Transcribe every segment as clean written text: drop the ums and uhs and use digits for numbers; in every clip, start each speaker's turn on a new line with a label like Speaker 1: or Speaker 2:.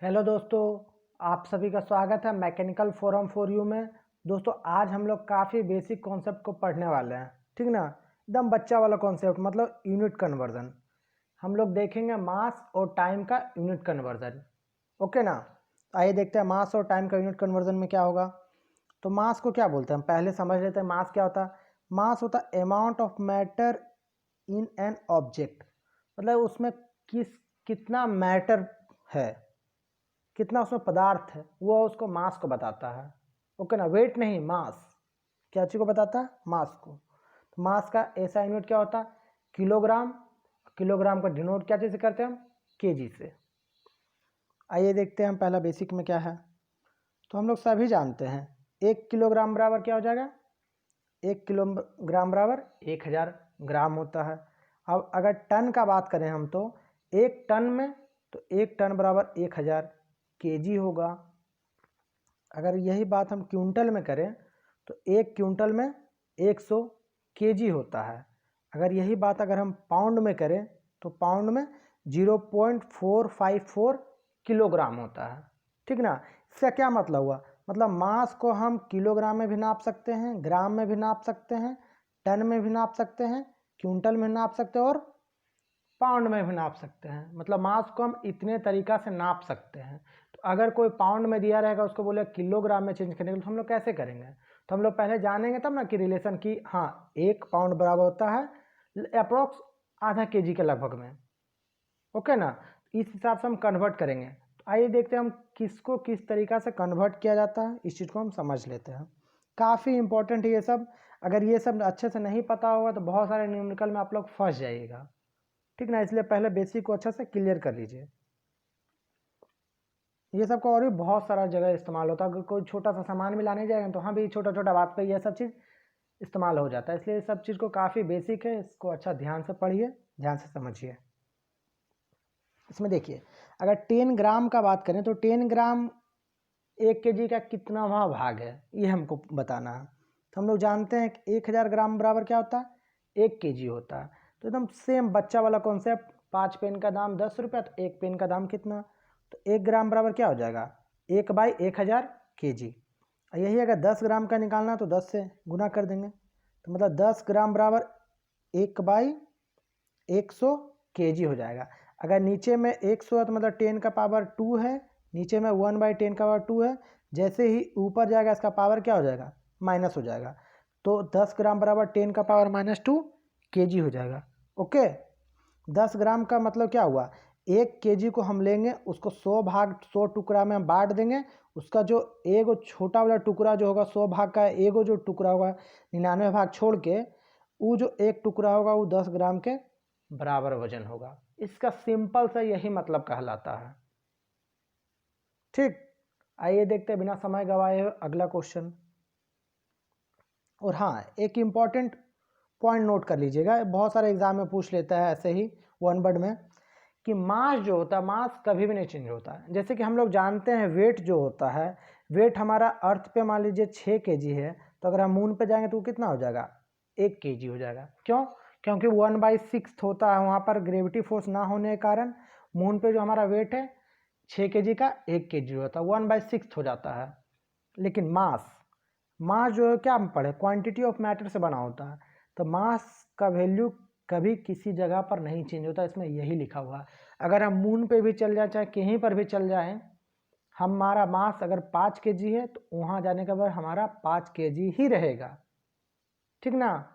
Speaker 1: Hello दोस्तों, आप सभी का स्वागत है मैकेनिकल फोरम फॉर यू में। दोस्तों आज हम लोग काफ़ी बेसिक कॉन्सेप्ट को पढ़ने वाले हैं, ठीक ना। एकदम बच्चा वाला कॉन्सेप्ट, मतलब यूनिट कन्वर्जन। हम लोग देखेंगे मास और टाइम का यूनिट कन्वर्जन, ओके ना। आइए देखते हैं मास और टाइम का यूनिट कन्वर्जन में क्या होगा। तो मास को क्या बोलते हैं, हम पहले समझ लेते हैं मास क्या होता है। मास होता है amount of matter in an object, मतलब उसमें कितना मैटर है, कितना उसमें पदार्थ है, वो उसको मास को बताता है, ओके ना। वेट नहीं, मास। क्या चीज़ को बताता है? मास को। तो मास का ऐसा यूनिट क्या होता है? किलोग्राम। किलोग्राम का डिनोट क्या चीज़ से करते हैं हम? केजी से। आइए देखते हैं हम पहला बेसिक में क्या है। तो हम लोग सभी जानते हैं 1 किलोग्राम बराबर क्या हो जाएगा? 1 किलोग्राम बराबर 1000 ग्राम होता है। अब अगर टन का बात करें हम, तो 1 टन में, तो 1 टन बराबर 1000 केजी होगा। अगर यही बात हम क्विंटल में करें तो 1 क्विंटल में 100 केजी होता है। अगर यही बात अगर हम पाउंड में करें तो पाउंड में 0.454 किलोग्राम होता है, ठीक ना। इसका क्या मतलब हुआ? मतलब मास को हम किलोग्राम में भी नाप सकते हैं, ग्राम में भी नाप सकते हैं, टन में भी नाप सकते हैं, क्विंटल में नाप सकते हैं और पाउंड में भी नाप सकते हैं। मतलब मास को हम इतने तरीका से नाप सकते हैं। तो अगर कोई पाउंड में दिया रहेगा, उसको बोले किलोग्राम में चेंज करने के लिए, तो हम लोग कैसे करेंगे? तो हम लोग पहले जानेंगे तब ना कि रिलेशन की, हाँ 1 पाउंड बराबर होता है अप्रोक्स आधा केजी के लगभग में, ओके ना। इस हिसाब से हम कन्वर्ट करेंगे। तो आइए देखते हैं हम किसको किस तरीका से कन्वर्ट किया जाता है, इस चीज़ को हम समझ लेते हैं। काफ़ी इंपॉर्टेंट है ये सब। अगर ये सब अच्छे से नहीं पता होगा तो बहुत सारे न्यूमेरिकल में आप लोग फंस जाइएगा, ठीक ना। इसलिए पहले बेसिक को अच्छे से क्लियर कर लीजिए। ये सब का और भी बहुत सारा जगह इस्तेमाल होता है। अगर कोई छोटा सा सामान भी लाने जाएगा तो हाँ भी छोटा छोटा बात पे ये सब चीज़ इस्तेमाल हो जाता है। इसलिए सब चीज़ को काफ़ी बेसिक है, इसको अच्छा ध्यान से पढ़िए, ध्यान से समझिए। इसमें देखिए, अगर 10 ग्राम का बात करें तो 10 ग्राम 1 केजी का कितनावां भाग है, ये हमको बताना है। तो हम लोग जानते हैं कि 1000 ग्राम बराबर क्या होता है? 1 केजी होता है। तो एकदम सेम बच्चा वाला कॉन्सेप्ट, 5 पेन का दाम 10 रुपया, तो 1 पेन का दाम कितना? तो 1 ग्राम बराबर क्या हो जाएगा? 1/1000 केजी। यही अगर 10 ग्राम का निकालना तो 10 से गुना कर देंगे, तो मतलब 10 ग्राम बराबर 1/100 केजी हो जाएगा। अगर नीचे में 100 है तो मतलब 10 का पावर 2 है, नीचे में 1/10 का पावर 2 है। जैसे ही ऊपर जाएगा इसका पावर क्या हो जाएगा? माइनस हो जाएगा। तो 10 ग्राम बराबर 10 का पावर -2 केजी हो जाएगा, ओके। 10 ग्राम का मतलब क्या हुआ? 1 केजी को हम लेंगे, उसको 100 टुकड़ा में हम बांट देंगे। उसका जो एगो छोटा वाला टुकड़ा जो होगा, 100 भाग का एगो जो टुकड़ा होगा, 99 भाग छोड़ के, वो जो एक टुकड़ा होगा वो 10 ग्राम के बराबर वजन होगा। इसका सिंपल सा यही मतलब कहलाता है, ठीक। आइए देखते हैं बिना समय गवाए अगला क्वेश्चन। और हाँ, एक इम्पॉर्टेंट पॉइंट नोट कर लीजिएगा, बहुत सारे एग्जाम में पूछ लेता है ऐसे ही वन वर्ड में, कि मास जो होता है, मास कभी भी नहीं चेंज होता है। जैसे कि हम लोग जानते हैं वेट जो होता है, वेट हमारा अर्थ पे मान लीजिए 6 केजी है, तो अगर हम मून पे जाएंगे तो वो कितना हो जाएगा? 1 केजी हो जाएगा। क्यों? क्योंकि 1/6 होता है वहाँ पर ग्रेविटी फोर्स ना होने के कारण। मून पे जो हमारा वेट है 6 केजी का, 1 केजी होता है, 1/6 हो जाता है। लेकिन मास, मास जो है क्या हम पढ़े, क्वांटिटी ऑफ मैटर से बना होता है। तो मास का वैल्यू कभी किसी जगह पर नहीं चेंज होता, इसमें यही लिखा हुआ है। अगर हम मून पे भी चल जाए, चाहे कहीं पर भी चल जाएं, हमारा मास अगर 5 केजी है तो वहाँ जाने के बाद हमारा 5 केजी ही रहेगा, ठीक ना।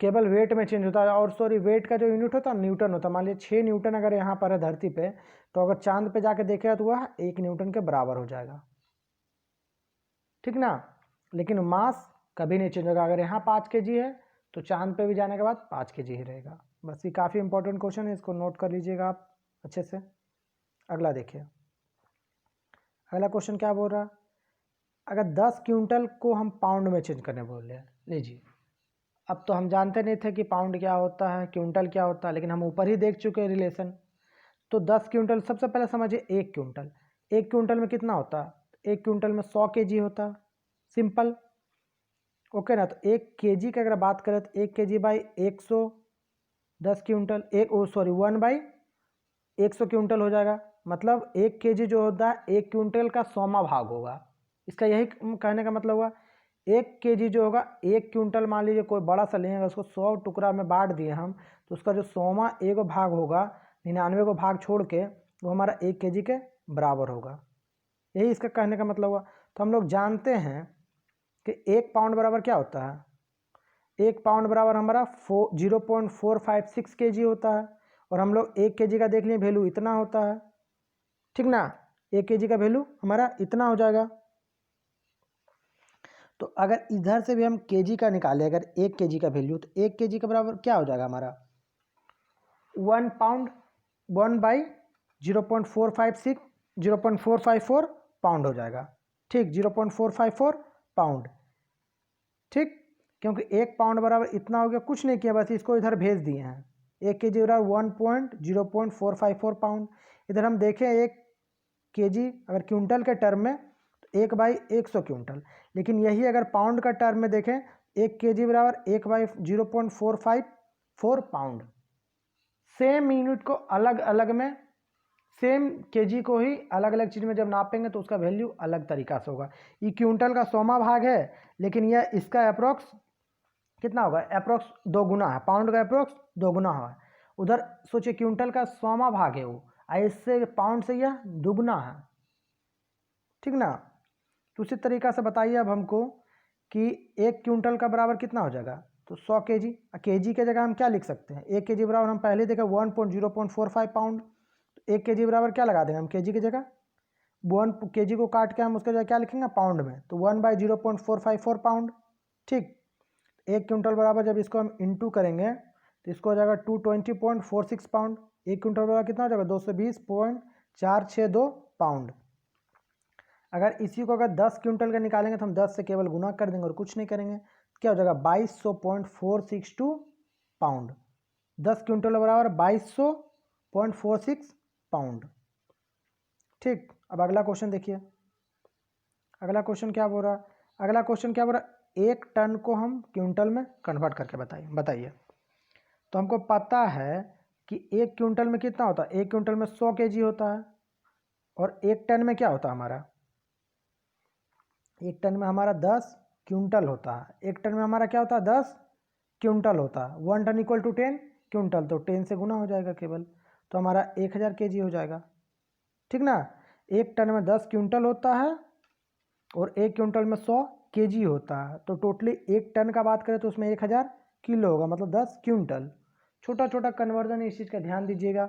Speaker 1: केवल वेट में चेंज होता है। और सॉरी, वेट का जो यूनिट होता है न्यूटन होता है। मान लीजिए 6 न्यूटन अगर यहाँ पर है धरती पे, तो अगर चांद पे जाके देखेगा तो वह 1 न्यूटन के बराबर हो जाएगा, ठीक ना। लेकिन मास कभी नहीं चेंज होगा। अगर यहाँ 5 केजी है तो चांद पे भी जाने के बाद 5 केजी ही रहेगा। बस ये काफ़ी इंपॉर्टेंट क्वेश्चन है, इसको नोट कर लीजिएगा आप अच्छे से। अगला देखिए, अगला क्वेश्चन क्या बोल रहा है? अगर 10 क्विंटल को हम पाउंड में चेंज करने बोल रहे हैं, लीजिए। अब तो हम जानते नहीं थे कि पाउंड क्या होता है, क्विंटल क्या होता है, लेकिन हम ऊपर ही देख चुके हैं रिलेशन। तो 10 क्विंटल, सबसे पहले समझिए 1 क्विंटल। 1 क्विंटल में कितना होता है? 1 क्विंटल में 100 केजी होता है, सिंपल, ओके ना। तो 1 केजी की अगर बात करें तो 1 KG by 100, 10 quintal, 1 sorry 1/100 100 quintal हो जाएगा, मतलब 1 केजी जो होता है 1 क्विंटल का 100वां भाग होगा। इसका यही कहने का मतलब हुआ 1 केजी जो होगा 1 क्विंटल, मान लीजिए कोई बड़ा सा लेंगे, उसको 100 टुकड़ा में बांट दिए हम, तो उसका जो 100वां एक भाग होगा 99 को भाग छोड़ के, वो हमारा 1 केजी के बराबर होगा। यही इसका कहने का मतलब हुआ। तो हम लोग जानते हैं कि 1 पाउंड बराबर क्या होता है, 1 पाउंड बराबर हमारा 0.456 केजी होता है, और हम लोग 1 केजी का देख लिए वैल्यू इतना होता है, ठीक ना। 1 केजी का वैल्यू हमारा इतना हो जाएगा। तो अगर इधर से भी हम केजी का निकालें, अगर 1 केजी का वैल्यू, तो 1 केजी का बराबर क्या हो जाएगा हमारा 1 पाउंड, 0.454 पाउंड हो जाएगा, ठीक, 0.454 पाउंड, ठीक। क्योंकि 1 पाउंड बराबर इतना हो गया, कुछ नहीं किया, बस इसको इधर भेज दिए हैं। 1 केजी बराबर 0.454 पाउंड। इधर हम देखें 1 केजी अगर क्विंटल के टर्म में, तो 1/100 क्विंटल, लेकिन यही अगर पाउंड का टर्म में देखें, 1 केजी बराबर 1/0.454 पाउंड। सेम यूनिट को अलग अलग में, सेम केजी को ही अलग अलग चीज़ में जब नापेंगे तो उसका वैल्यू अलग तरीका से होगा। ये क्विंटल का 100वां भाग है, लेकिन यह इसका अप्रोक्स कितना होगा, अप्रोक्स 2 गुना है, पाउंड का अप्रोक्स 2 गुना है। उधर सोचिए क्विंटल का 100वां भाग है वो, इससे पाउंड से यह दुगुना है, ठीक ना। तो उसी तरीका से बताइए अब हमको कि 1 क्विंटल का बराबर कितना हो जाएगा, तो 100 केजी। केजी के जगह हम क्या लिख सकते हैं, 1 केजी बराबर हम पहले देखें 1.045 पाउंड, तो 1 केजी बराबर क्या लगा देंगे हम केजी की जगह, 1 केजी को काट के हम उसके जगह क्या लिखेंगे पाउंड में, तो 1/0.454 पाउंड, ठीक। 1 क्विंटल बराबर जब इसको हम इंटू करेंगे तो इसको हो जाएगा 220.46 पाउंड। 1 क्विंटल बराबर कितना हो जाएगा 220.462 पाउंड। अगर इसी को अगर 10 क्विंटल का निकालेंगे तो हम 10 से केवल गुना कर देंगे और कुछ नहीं करेंगे, क्या हो जाएगा 2200.462 पाउंड। 10 क्विंटल बराबर 2200.46 पाउंड, ठीक। अब अगला क्वेश्चन देखिए, अगला क्वेश्चन क्या बोल रहा है, अगला क्वेश्चन क्या बोल रहा है, 1 टन को हम क्विंटल में कन्वर्ट करके बताइए। तो हमको पता है कि 1 क्विंटल में कितना होता है, 1 क्विंटल में 100 केजी होता है, और 1 टन में क्या होता है हमारा, 1 टन में हमारा 10 क्विंटल होता है। 1 टन में हमारा क्या होता है 10 क्विंटल होता है। 1 टन इक्वल टू 10 क्विंटल, तो 10 से गुना हो जाएगा केवल, तो हमारा 1000 केजी हो जाएगा, ठीक ना। 1 टन में 10 क्विंटल होता है और 1 क्विंटल में 100 केजी होता है, तो टोटली 1 टन का बात करें तो उसमें 1000 किलो होगा, मतलब 10 क्विंटल। छोटा छोटा कन्वर्जन, इस चीज़ का ध्यान दीजिएगा,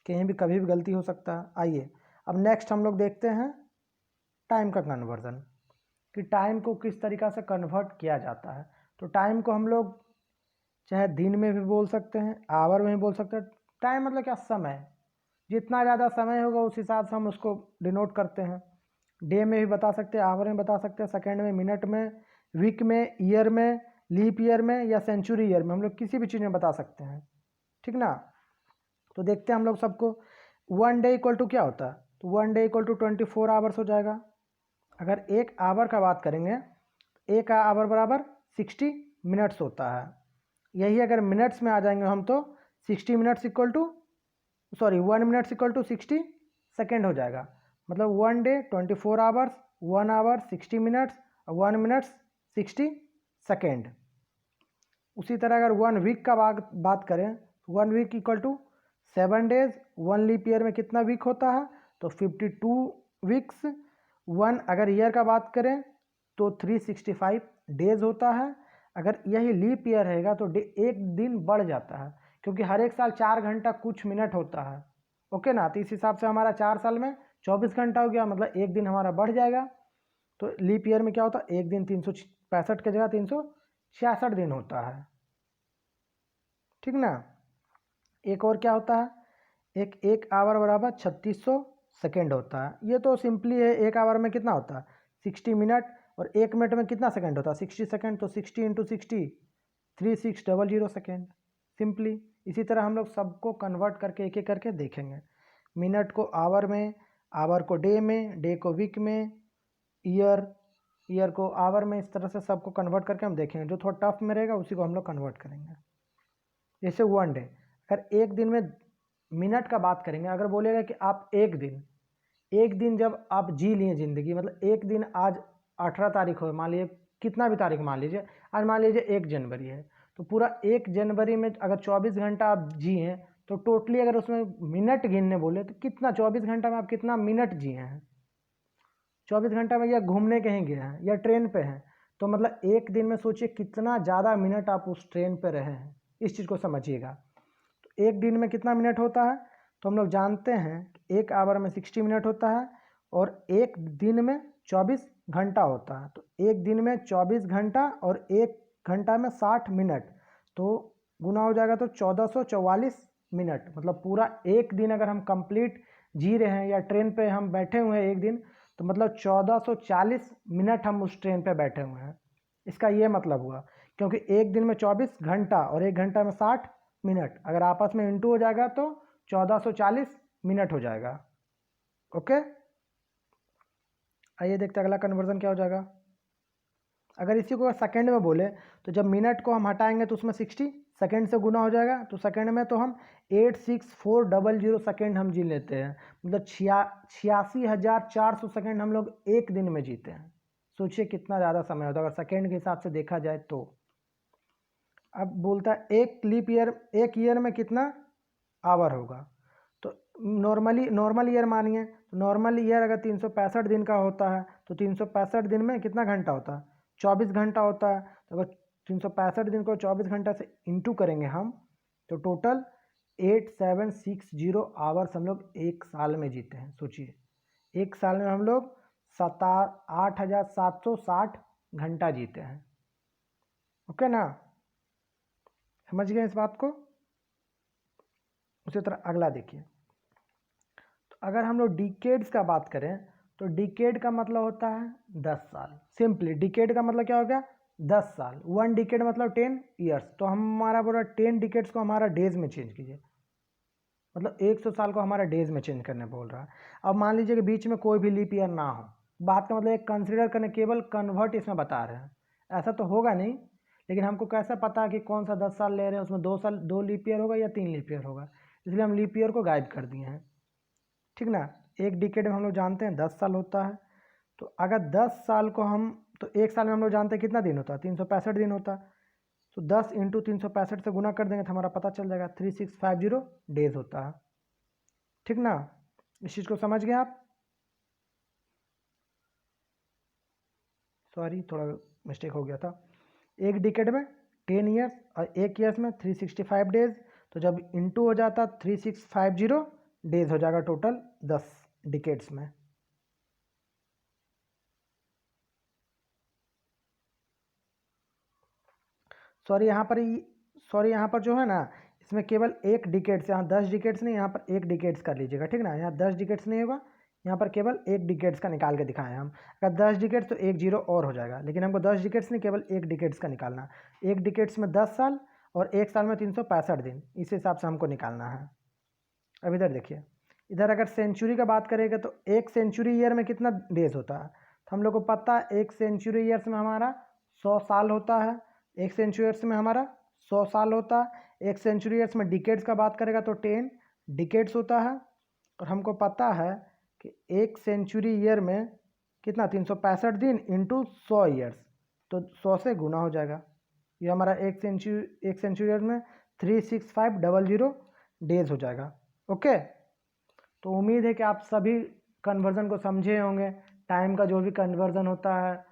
Speaker 1: कहीं भी कभी भी गलती हो सकता है। आइए अब नेक्स्ट हम लोग देखते हैं टाइम का कन्वर्जन, कि टाइम को किस तरीक़ा से कन्वर्ट किया जाता है। तो टाइम को हम लोग चाहे दिन में भी बोल सकते हैं, आवर में भी बोल सकते हैं। टाइम मतलब क्या, समय, जितना ज़्यादा समय होगा उस हिसाब से हम उसको डिनोट करते हैं। डे में भी बता सकते हैं, आवर में बता सकते हैं, सेकेंड में, मिनट में, वीक में, ईयर में, लीप ईयर में, या सेंचुरी ईयर में, हम लोग किसी भी चीज़ में बता सकते हैं, ठीक ना। तो देखते हैं हम लोग सबको। 1 डे इक्वल टू क्या होता है, तो 1 डे इक्वल टू 24 आवर्स हो जाएगा। अगर 1 आवर का बात करेंगे, 1 आवर बराबर 60 मिनट्स होता है। यही अगर मिनट्स में आ जाएंगे हम, तो 60 minutes equal to 1 minutes equal to 60 second हो जाएगा। मतलब 1 डे 24 आवर्स, 1 आवर 60 मिनट्स, और 1 मिनट्स 60 सेकेंड। उसी तरह अगर 1 वीक का बात करें, 1 week equal to 7 days. 1 leap year में कितना वीक होता है, तो 52 वीक्स। 1 अगर ईयर का बात करें तो 365 डेज होता है। अगर यही लीप ईयर रहेगा तो एक दिन बढ़ जाता है, क्योंकि हर एक साल 4 घंटा कुछ मिनट होता है, ओके ना। तो इस हिसाब से हमारा 4 साल में 24 घंटा हो गया, मतलब एक दिन हमारा बढ़ जाएगा। तो लीप ईयर में क्या होता है, एक दिन 365 की जगह 366 दिन होता है, ठीक ना। एक और क्या होता है, एक आवर बराबर 3600 सेकेंड होता है। ये तो सिंपली है, 1 आवर में कितना होता है 60 मिनट, और 1 मिनट में कितना सेकंड होता है 60 सेकंड, तो 60 इंटू 60 3600 सेकेंड, सिंपली। इसी तरह हम लोग सबको कन्वर्ट करके एक एक करके देखेंगे। मिनट को आवर में, आवर को डे में, डे को वीक में, ईयर को आवर में, इस तरह से सबको कन्वर्ट करके हम देखेंगे। जो थोड़ा टफ में रहेगा उसी को हम लोग कन्वर्ट करेंगे। जैसे 1 डे, अगर एक दिन में मिनट का बात करेंगे, अगर बोलेगा कि आप एक दिन जब आप जी लिए ज़िंदगी, मतलब एक दिन, आज 18 तारीख हो, मान लीजिए कितना भी तारीख मान लीजिए, आज मान लीजिए 1 जनवरी है, तो पूरा 1 जनवरी में अगर 24 घंटा आप जिए हैं, तो टोटली अगर उसमें मिनट गिनने बोले तो कितना 24 घंटा में आप कितना मिनट जिए हैं। 24 घंटा में या घूमने कहीं गए हैं या ट्रेन पे हैं, तो मतलब एक दिन में सोचिए कितना ज़्यादा मिनट आप उस ट्रेन पे रहे हैं, इस चीज़ को समझिएगा। तो एक दिन में कितना मिनट होता है, तो हम लोग जानते हैं कि 1 आवर में 60 मिनट होता है और एक दिन में 24 घंटा होता है। तो एक दिन में 24 घंटा और 1 घंटा में 60 मिनट, तो गुना हो जाएगा तो 1444 मिनट। मतलब पूरा एक दिन अगर हम कंप्लीट जी रहे हैं या ट्रेन पे हम बैठे हुए हैं एक दिन, तो मतलब 1440 मिनट हम उस ट्रेन पे बैठे हुए हैं। इसका ये मतलब हुआ, क्योंकि एक दिन में 24 घंटा और 1 घंटा में 60 मिनट, अगर आपस में इंटू हो जाएगा तो 1440 मिनट हो जाएगा। ओके, आइए देखते हैं अगला कन्वर्जन क्या हो जाएगा। अगर इसी को सेकंड में बोले तो जब मिनट को हम हटाएंगे तो उसमें 60 सेकंड से गुना हो जाएगा, तो सेकंड में तो हम 86400 सेकंड हम जी लेते हैं, मतलब 86,400 सेकंड हम लोग एक दिन में जीते हैं। सोचिए कितना ज़्यादा समय होता है अगर सेकंड के हिसाब से देखा जाए तो। अब बोलता है एक लीप ईयर, एक ईयर में कितना आवर होगा, तो नॉर्मल ईयर मानिए, तो नॉर्मल ईयर अगर 365 दिन का होता है तो 365 दिन में कितना घंटा होता है, 24 घंटा होता है। तो अगर 365 दिन को 24 घंटा से इंटू करेंगे हम, तो टोटल 8760 आवर्स हम लोग एक साल में जीते हैं। सोचिए एक साल में हम लोग 8760 घंटा जीते हैं। ओके ना, समझ गए इस बात को। उसी तरह अगला देखिए, तो अगर हम लोग डिकेड्स का बात करें तो डिकेड का मतलब होता है 10 साल। सिंपली डिकेड का मतलब क्या हो गया, 10 साल। 1 डिकेड मतलब 10 ईयर्स, तो हमारा पूरा 10 डिकेड्स को हमारा डेज में चेंज कीजिए, मतलब 100 साल को हमारा डेज में चेंज करने बोल रहा है। अब मान लीजिए कि बीच में कोई भी लीप ईयर ना हो, बात का मतलब एक कंसिडर करने, केवल कन्वर्ट इसमें बता रहे हैं, ऐसा तो होगा नहीं, लेकिन हमको कैसा पता है कि कौन सा 10 साल ले रहे हैं, उसमें 2 साल 2 लीप ईयर होगा या 3 लीप ईयर होगा, इसलिए हम लीप ईयर को गायब कर दिए हैं। ठीक ना, एक डिकेड में हम लोग जानते हैं 10 साल होता है, तो अगर 10 साल को हम, तो एक साल में हम लोग जानते हैं कितना दिन होता है, 365 दिन होता है, तो 10 इंटू 365 से गुना कर देंगे तो हमारा पता चल जाएगा 3650 डेज होता है। ठीक ना, इस चीज़ को समझ गए आप। सॉरी थोड़ा मिस्टेक हो गया था। एक डिकेड में 10 ईयर्स और एक ईयर्स में 365 डेज, तो जब इंटू हो जाता 3650 डेज हो जाएगा टोटल 10 डिकेड्स में। सॉरी यहाँ पर जो है ना, इसमें केवल एक डिकेड्स, यहाँ 10 डिकेड्स नहीं, यहाँ पर एक डिकेड्स कर लीजिएगा। ठीक ना, यहाँ 10 डिकेड्स नहीं होगा, यहाँ पर केवल एक डिकेड्स का निकाल के दिखाएं हम। अगर 10 डिकेड्स तो एक जीरो और हो जाएगा, लेकिन हमको 10 डिकेड्स नहीं, केवल एक डिकेड्स का निकालना। एक डिकेड्स में 10 साल और एक साल में 365 दिन, इस हिसाब से हमको निकालना है। अब इधर देखिए, इधर अगर सेंचुरी का बात करेगा तो एक सेंचुरी ईयर में कितना डेज होता है, तो हम लोग को पता है एक सेंचुरी ईयर्स में हमारा 100 साल होता है। एक सेंचुरी ईयर्स में हमारा 100 साल होता है। एक सेंचुरी ईयर्स में डिकेड्स का बात करेगा तो 10 डिकेड्स होता है। और हमको पता है कि एक सेंचुरी ईयर में कितना 365 दिन इंटू 100 ईयर्स, तो 100 से गुना हो जाएगा। ये हमारा एक सेंचुरी ईयर में 36500 डेज हो जाएगा। ओके, तो उम्मीद है कि आप सभी कन्वर्जन को समझे होंगे, टाइम का जो भी कन्वर्जन होता है।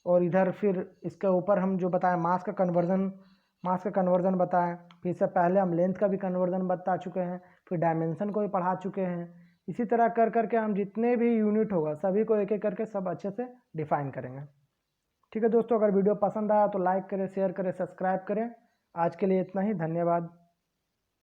Speaker 1: और इधर फिर इसके ऊपर हम जो बताएं मास का कन्वर्जन बताएं, फिर इससे पहले हम लेंथ का भी कन्वर्जन बता चुके हैं, फिर डायमेंशन को भी पढ़ा चुके हैं। इसी तरह कर करके हम जितने भी यूनिट होगा सभी को एक एक करके सब अच्छे से डिफाइन करेंगे। ठीक है दोस्तों, अगर वीडियो पसंद आया तो लाइक करें, शेयर करें, सब्सक्राइब करें। आज के लिए इतना ही, धन्यवाद।